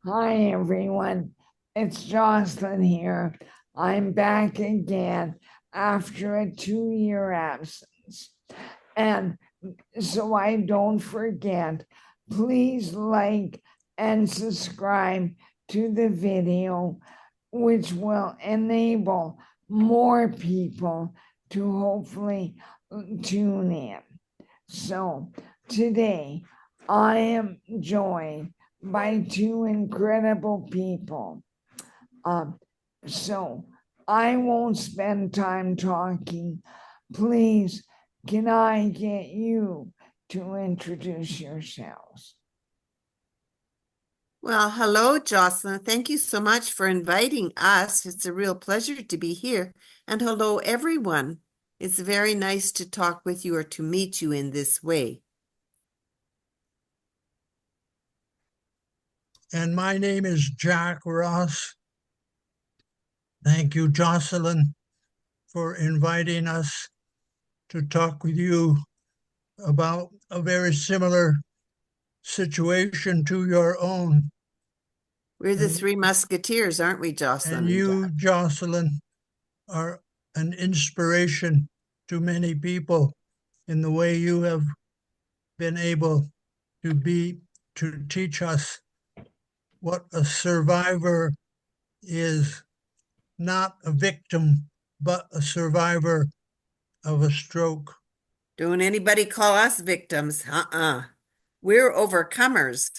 Hi, everyone. It's Jocelyn here. I'm back again after a 2-year absence. And so I don't forget, please like and subscribe to the video, which will enable more people to hopefully tune in. So today I am joined by two incredible people. Um, so I won't spend time talking. Please, can I get you to introduce yourselves? Well, hello, Jocelyn. Thank you so much for inviting us. It's a real pleasure to be here. And hello, everyone. It's very nice to talk with you or to meet you in this way. And my name is Jack Ross. Thank you, Jocelyn, for inviting us to talk with you about a very similar situation to your own. We're the And, Three Musketeers, aren't we, Jocelyn? and you, Jocelyn, are an inspiration to many people in the way you have been able to teach us what a survivor is, not a victim, but a survivor of a stroke. Don't anybody call us victims. We're overcomers.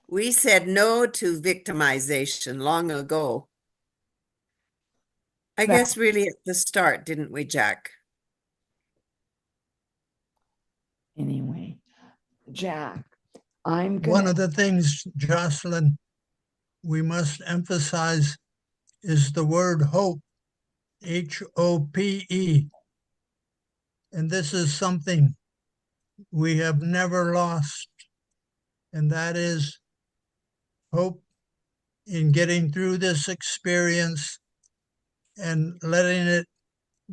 We said no to victimization long ago. I guess really at the start, didn't we, Jack? Anyway, Jack, I'm One gonna of the things, Jocelyn, we must emphasize is the word hope, HOPE. And this is something we have never lost, and that is hope in getting through this experience and letting it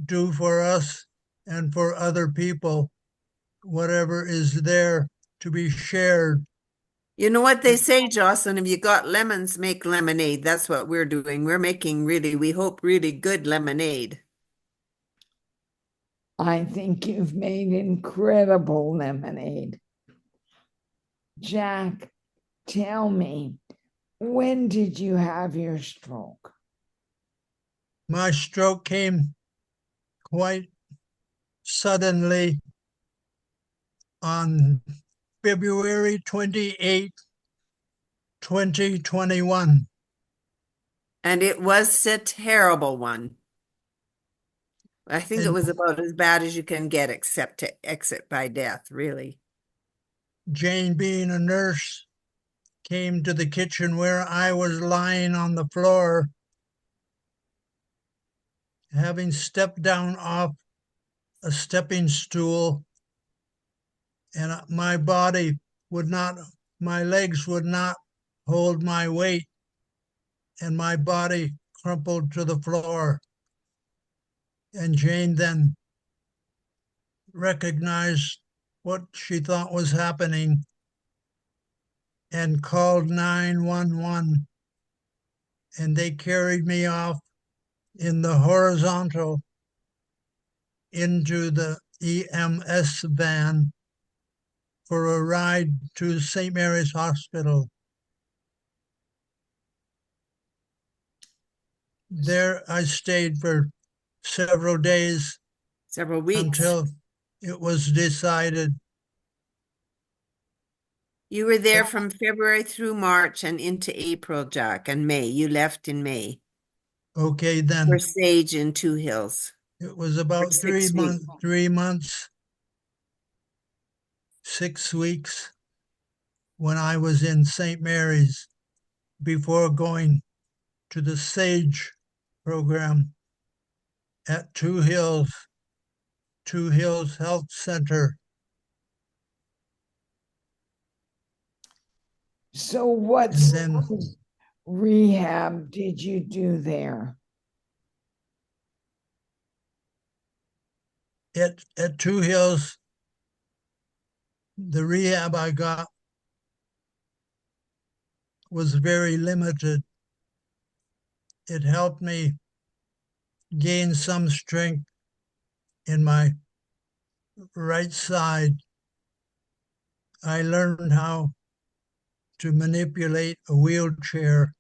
do for us and for other people whatever is there to be shared. You know what they say, Jocelyn, if you got lemons, make lemonade. That's what we're doing. We're making really, we hope, really good lemonade. I think you've made incredible lemonade. Jack, tell me, when did you have your stroke? My stroke came quite suddenly on February 28, 2021. And it was a terrible one. I think it And was about as bad as you can get, except to exit by death, really. Jane, being a nurse, came to the kitchen where I was lying on the floor, having stepped down off a stepping stool, and my legs would not hold my weight, and my body crumpled to the floor. And Jane then recognized what she thought was happening and called 911. And they carried me off in the horizontal into the EMS van for a ride to St. Mary's Hospital. There I stayed for several days Several weeks. until it was decided. You were there from February through March and into April, Jack, and May. You left in May Okay, for then Sage in Two Hills it was for about 6 weeks. 3 months, 6 weeks when I was in St. Mary's before going to the SAGE program at Two Hills Health Center. So, what And then rehab did you do there? at Two Hills, the rehab I got was very limited. It helped me gain some strength in my right side. I learned how to manipulate a wheelchair.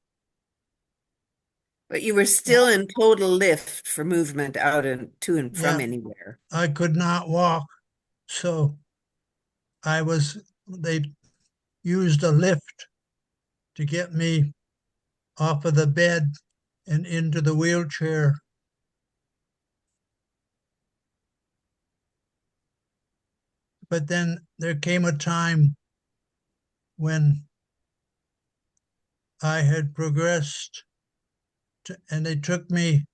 But you were still in total lift for movement out and to and from Yeah, anywhere. I could not walk, so they used a lift to get me off of the bed and into the wheelchair. But then there came a time when I had progressed and they took me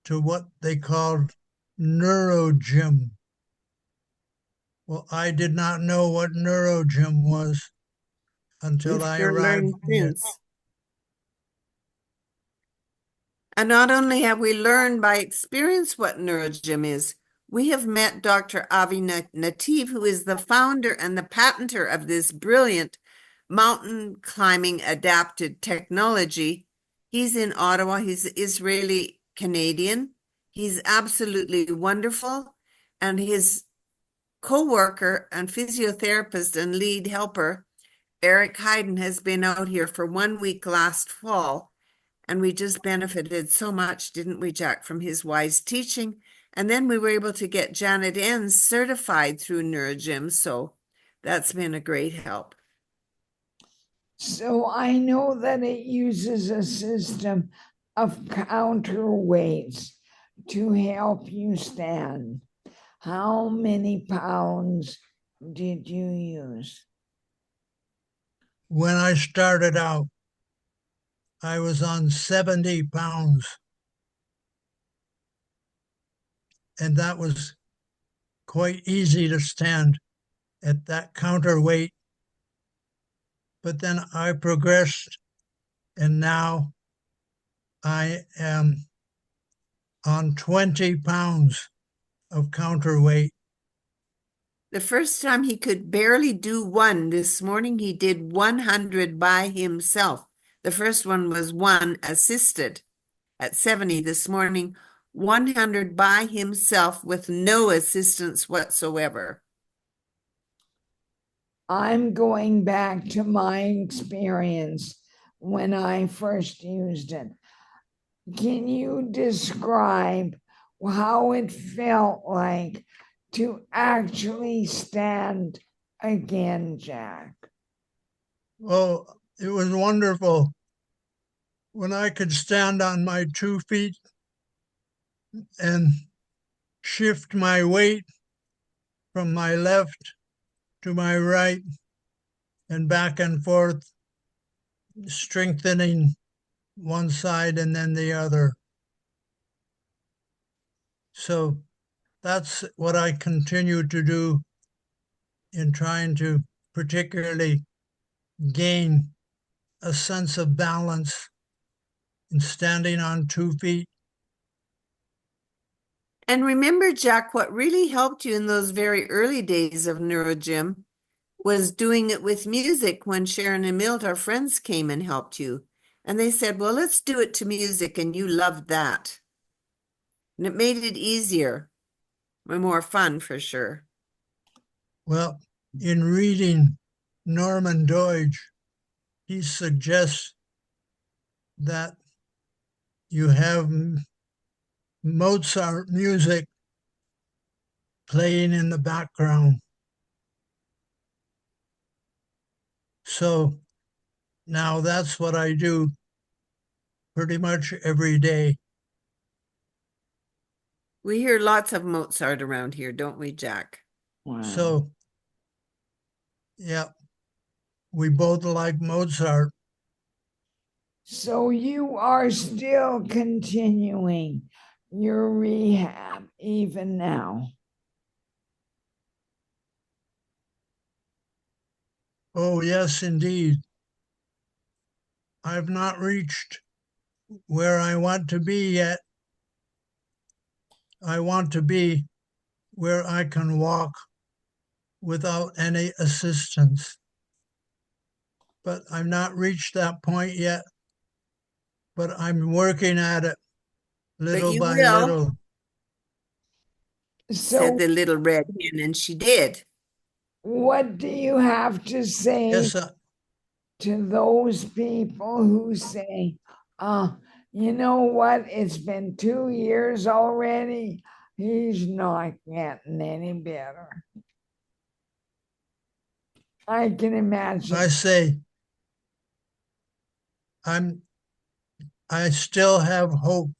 to what they called neurogym. Well, I did not know what neurogym was until We've I sure arrived learned there. since. And not only have we learned by experience what neurogym is, we have met Dr. Avi Nativ, who is the founder and the patenter of this brilliant mountain climbing adapted technology. He's in Ottawa. He's Israeli Canadian. He's absolutely wonderful. And his co-worker and physiotherapist and lead helper, Eric Hayden, has been out here for 1 week last fall. And we just benefited so much, didn't we, Jack, from his wise teaching. And then we were able to get Janet Enns certified through NeuroGym. So that's been a great help. So I know that it uses a system of counterweights to help you stand. How many pounds did you use? When I started out, I was on 70 pounds. And that was quite easy to stand at that counterweight. But then I progressed, and now I am on 20 pounds of counterweight. The first time he could barely do one. This morning he did 100 by himself. The first one was one assisted. At 70 this morning, 100 by himself with no assistance whatsoever. I'm going back to my experience when I first used it. Can you describe how it felt like to actually stand again, Jack? Oh, it was wonderful. When I could stand on my 2 feet and shift my weight from my left to my right and back and forth, strengthening one side and then the other. So that's what I continue to do in trying to particularly gain a sense of balance in standing on 2 feet. And remember, Jack, what really helped you in those very early days of NeuroGym was doing it with music when Sharon and Milt, our friends, came and helped you. And they said, well, let's do it to music. And you loved that. And it made it easier and more fun for sure. Well, in reading Norman Doidge, he suggests that you have Mozart music playing in the background. So now that's what I do pretty much every day. We hear lots of Mozart around here, don't we, Jack? Wow. So, yeah, we both like Mozart. So you are still continuing your rehab even now? Oh, yes, indeed. I've not reached where I want to be yet. I want to be where I can walk without any assistance. but I've not reached that point yet. But I'm working at it little you by will, little. said So the little red hen, and she did. what do you have to say Yes, to those people who say, you know what, it's been 2 years already, he's not getting any better? I can imagine. I say I still have hope,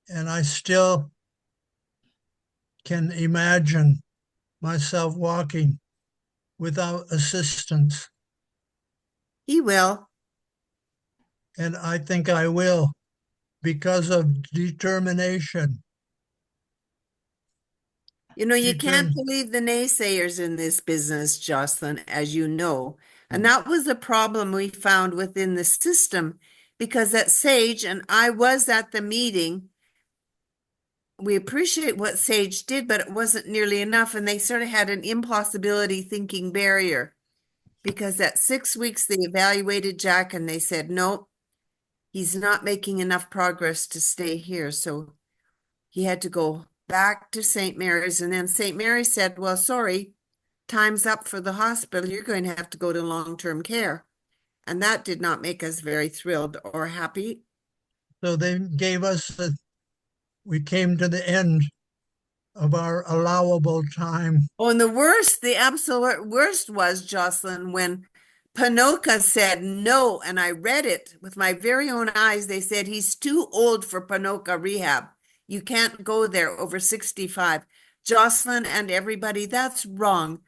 and I still can imagine myself walking without assistance. He will. And I think I will, because of determination. You know, you can't Determ- believe the naysayers in this business, Jocelyn, as you know. And that was the problem we found within the system, because at Sage, and I was at the meeting, we appreciate what Sage did, but it wasn't nearly enough. And they sort of had an impossibility thinking barrier, because at 6 weeks, they evaluated Jack and they said, no, he's not making enough progress to stay here. So he had to go back to St. Mary's. And then St. Mary's said, well, sorry, time's up for the hospital. You're going to have to go to long-term care. And that did not make us very thrilled or happy. So they gave us, we came to the end of our allowable time. Oh, and the absolute worst was, Jocelyn, when Panoka said no, and I read it with my very own eyes. They said he's too old for Panoka rehab. You can't go there over 65. Jocelyn and everybody, that's wrong.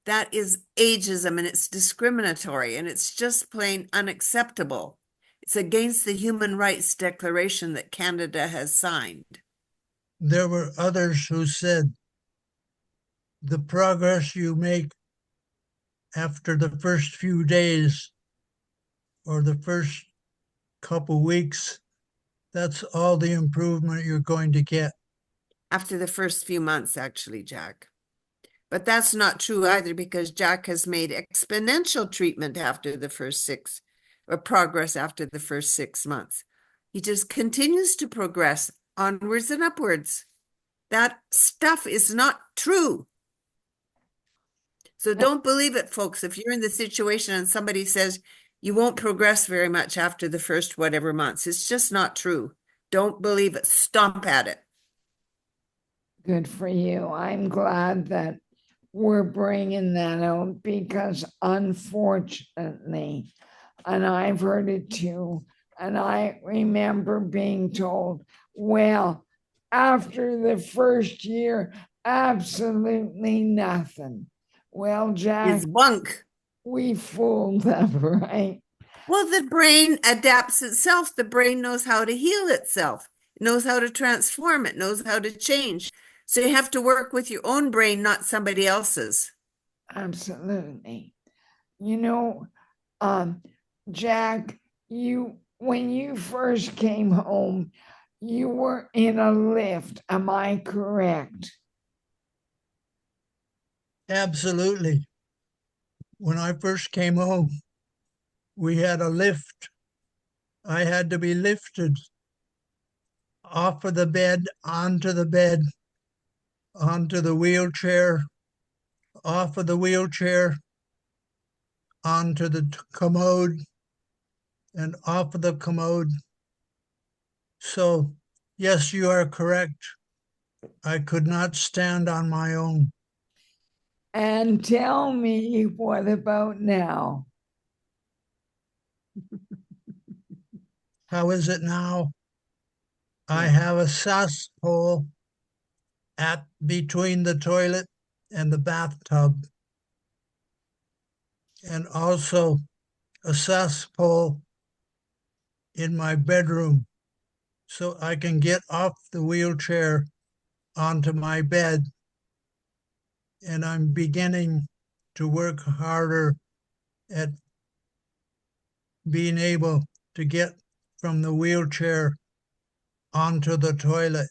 That is ageism, and it's discriminatory, and it's just plain unacceptable. It's against the Human Rights Declaration that Canada has signed. There were others who said the progress you make after the first few days or the first couple weeks, that's all the improvement you're going to get. After the first few months, actually, Jack. But that's not true either, because Jack has made exponential treatment after the first 6, or progress after the first 6 months. He just continues to progress onwards and upwards. That stuff is not true. So don't believe it, folks. If you're in the situation and somebody says you won't progress very much after the first whatever months, it's just not true. Don't believe it. Stomp at it. Good for you. I'm glad that we're bringing that out, because unfortunately, and I've heard it too, and I remember being told, well, after the first year, absolutely nothing. Well, Jack, It's bunk. we fooled them, right? Well, the brain adapts itself. The brain knows how to heal itself. It knows how to transform. It knows how to change. So you have to work with your own brain, not somebody else's. Absolutely. You know, Jack, when you first came home, you were in a lift. Am I correct? Absolutely. When I first came home, we had a lift. I had to be lifted off of the bed, onto the bed, onto the wheelchair, off of the wheelchair, onto the commode, and off of the commode. So, yes, you are correct. I could not stand on my own. And tell me, what about now? How is it now? I have a cesspole at between the toilet and the bathtub, and also a cesspole in my bedroom, so I can get off the wheelchair onto my bed. And I'm beginning to work harder at being able to get from the wheelchair onto the toilet.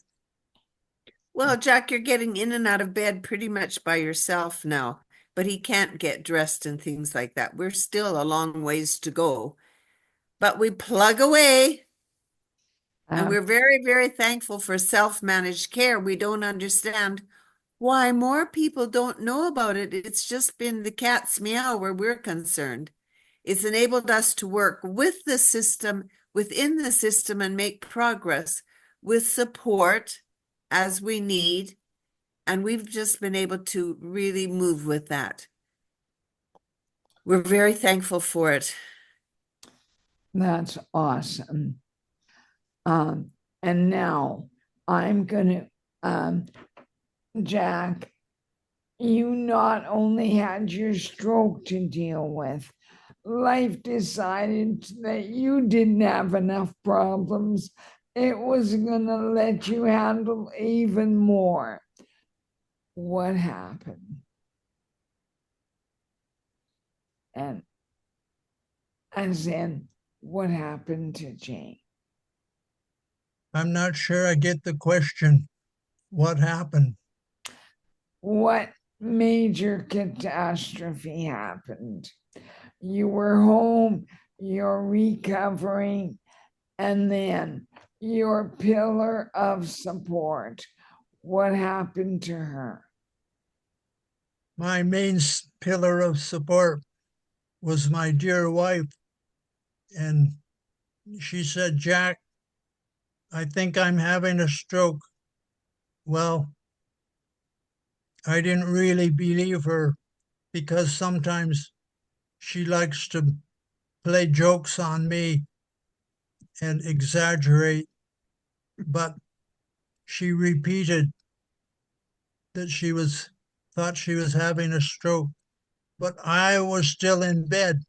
Well, Jack, you're getting in and out of bed pretty much by yourself now. but he can't get dressed and things like that. We're still a long ways to go, but we plug away. And Um, we're very, very thankful for self-managed care. We don't understand why more people don't know about it. It's just been the cat's meow where we're concerned. It's enabled us to work with the system, within the system, and make progress with support as we need. And we've just been able to really move with that. We're very thankful for it. that's awesome. And now I'm gonna, Jack, you not only had your stroke to deal with, life decided that you didn't have enough problems. It was gonna let you handle even more. What happened? And as in, what happened to Jane? I'm not sure I get the question. What happened? What major catastrophe happened? You were home, you're recovering, and then your pillar of support. What happened to her? My main pillar of support was my dear wife. And she said, Jack, I think I'm having a stroke. Well, I didn't really believe her because sometimes she likes to play jokes on me and exaggerate, but she repeated that thought she was having a stroke, but I was still in bed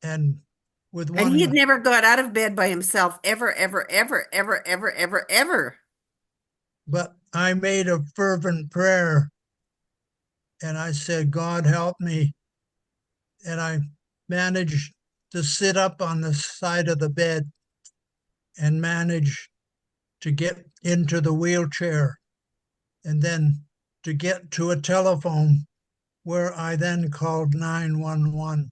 and with And he had one, never got out of bed by himself ever, ever, ever, ever, ever, ever, ever. but I made a fervent prayer and I said, God help me. And I managed to sit up on the side of the bed and manage to get into the wheelchair and then to get to a telephone where I then called 911.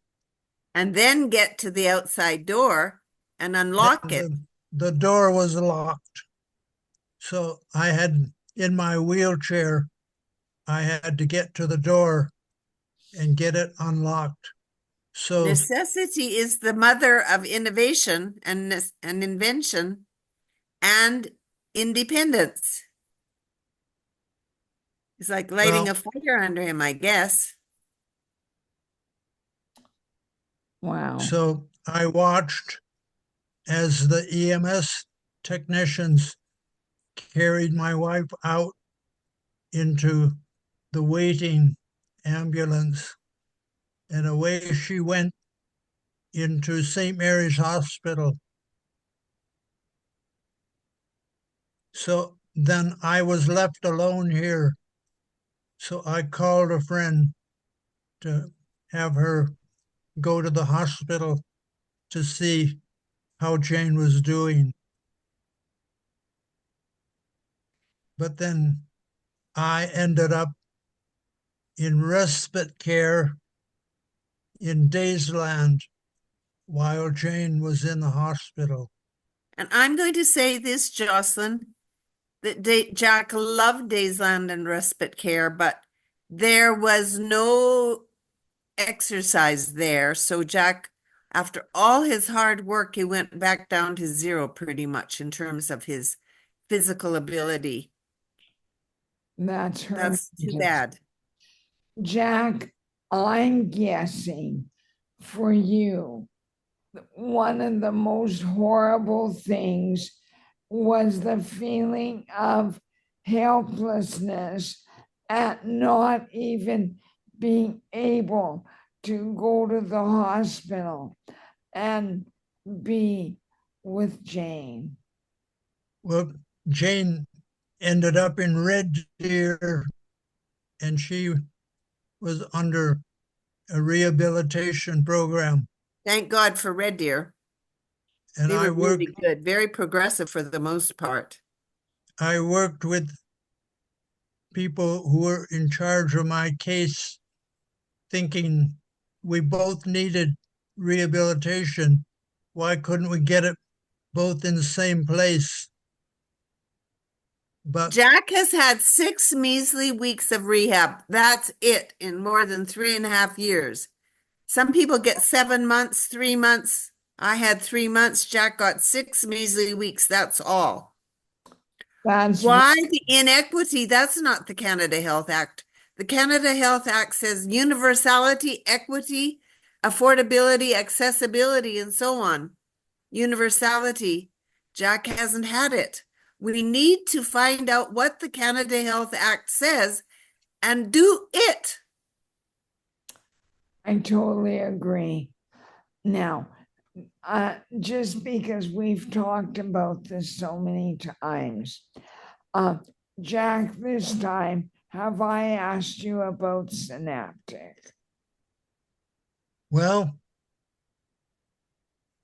And then get to the outside door and unlock it. The door was locked. So I had, in my wheelchair, I had to get to the door and get it unlocked. So, Necessity is the mother of innovation and invention and independence. It's like lighting a well, fire under him, I guess. Wow. so I watched as the EMS technicians carried my wife out into the waiting ambulance, and away she went into St. Mary's Hospital. So then I was left alone here. So I called a friend to have her go to the hospital to see how Jane was doing. But then I ended up in respite care in Daysland while Jane was in the hospital. And I'm going to say this, Jocelyn, that Jack loved Daysland and respite care, but there was no exercise there. So Jack, after all his hard work, he went back down to zero pretty much in terms of his physical ability. That's her. That's too bad. Jack, I'm guessing for you, one of the most horrible things was the feeling of helplessness at not even being able to go to the hospital and be with Jane. Well, Jane ended up in Red Deer and she was under a rehabilitation program. Thank God for Red Deer. And They were really good, very progressive for the most part. I worked with people who were in charge of my case thinking we both needed rehabilitation. Why couldn't we get it both in the same place? But Jack has had 6 measly weeks of rehab. That's it in more than 3.5 years. Some people get 7 months, 3 months. I had 3 months. Jack got 6 measly weeks. That's all. That's Why the inequity? That's not the Canada Health Act. The Canada Health Act says universality, equity, affordability, accessibility, and so on. Universality. Jack hasn't had it. We need to find out what the Canada Health Act says and do it. I totally agree. Now, just because we've talked about this so many times, Jack, this time, have I asked you about synaptic? well,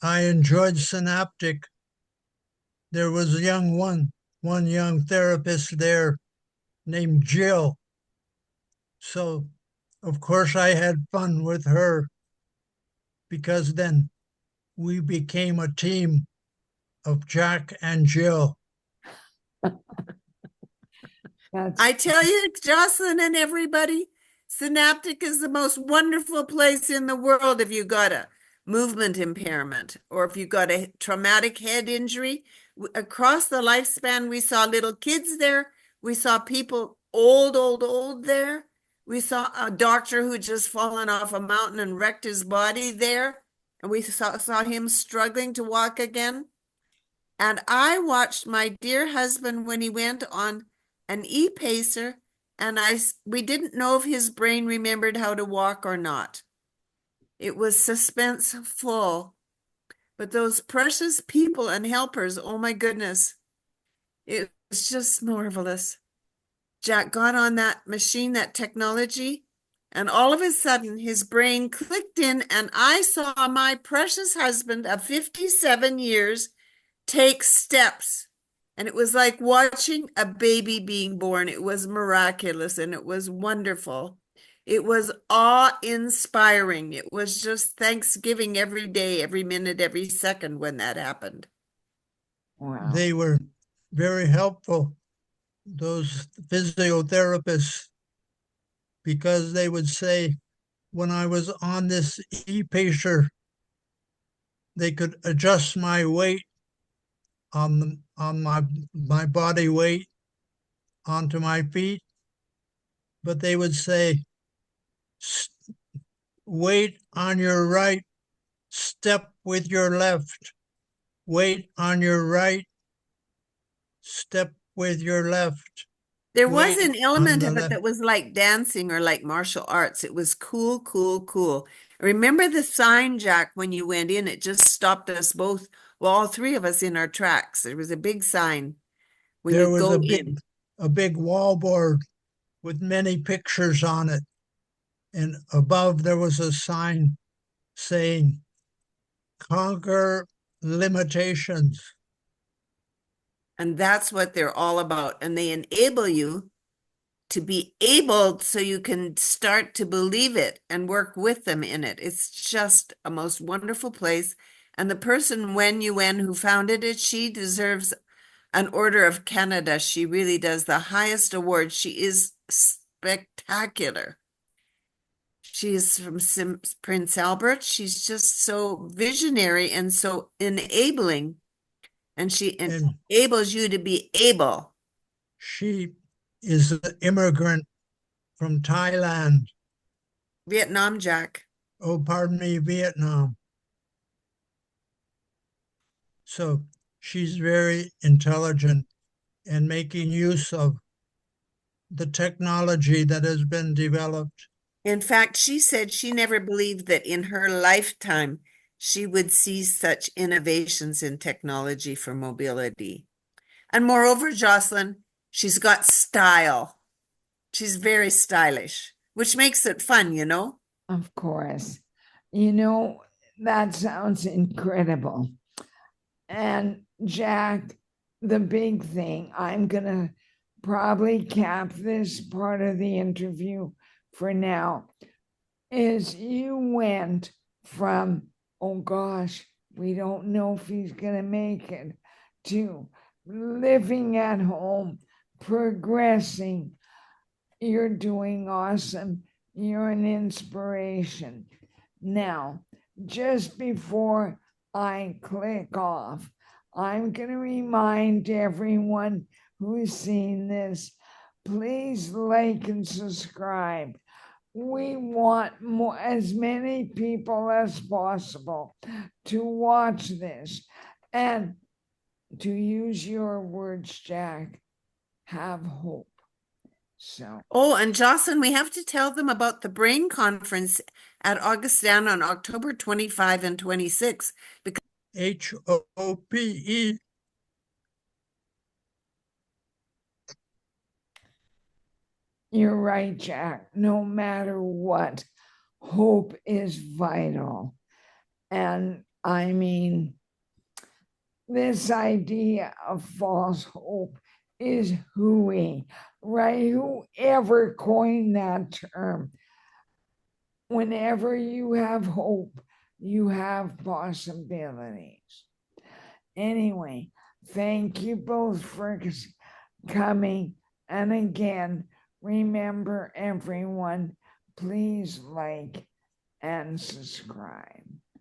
I enjoyed synaptic. There was one young therapist there named Jill. So, of course, I had fun with her because then we became a team of Jack and Jill. That's I tell you, Jocelyn and everybody, Synaptic is the most wonderful place in the world if you got a movement impairment or if you got a traumatic head injury. Across the lifespan, we saw little kids there. We saw people old there. We saw a doctor who just fallen off a mountain and wrecked his body there. And we saw him struggling to walk again. And I watched my dear husband when he went on an e-pacer, and we didn't know if his brain remembered how to walk or not. It was suspenseful. But those precious people and helpers, oh my goodness, it was just marvelous. Jack got on that machine, that technology, and all of a sudden his brain clicked in, and I saw my precious husband of 57 years take steps. And it was like watching a baby being born. It was miraculous and it was wonderful. It was awe-inspiring. It was just Thanksgiving every day, every minute, every second when that happened. wow. They were very helpful, those physiotherapists, because they would say, when I was on this e-pacer, they could adjust my weight on my body weight onto my feet, but they would say, weight on your right, step with your left. Weight on your right, step with your left. There was Weight an on element the of it left. that was like dancing or like martial arts. It was cool, cool, cool. Remember the sign, Jack, when you went in, it just stopped us both, well, all three of us in our tracks. There was a big sign when There you was go in. a big wallboard with many pictures on it. And above there was a sign saying, conquer limitations. And that's what they're all about. And they enable you to be able so you can start to believe it and work with them in it. It's just a most wonderful place. And the person, Wen Yuan, who founded it, she deserves an Order of Canada. She really does the highest award. She is spectacular. She is from Prince Albert. She's just so visionary and so enabling. And she And enables you to be able. she is an immigrant from Thailand. Vietnam, Jack. Oh, pardon me, Vietnam. So she's very intelligent and making use of the technology that has been developed. In fact, she said she never believed that in her lifetime she would see such innovations in technology for mobility. And moreover, Jocelyn, she's got style. She's very stylish, which makes it fun, you know? Of course. You know, that sounds incredible. And Jack, the big thing, I'm going to probably cap this part of the interview for now. is you went from, oh gosh, we don't know if he's going to make it, to living at home, progressing. You're doing awesome. You're an inspiration. Now, just before I click off, I'm going to remind everyone who's seen this, please like and subscribe. We want more, as many people as possible to watch this, and to use your words, Jack, have hope. So, Oh, and Jocelyn, we have to tell them about the brain conference at Augustana on October 25 and 26, because HOPE. you're right, Jack. No matter what, hope is vital. And I mean, this idea of false hope is hooey, right? Whoever coined that term. Whenever you have hope, you have possibilities. Anyway, thank you both for coming. And again, remember everyone, please like and subscribe.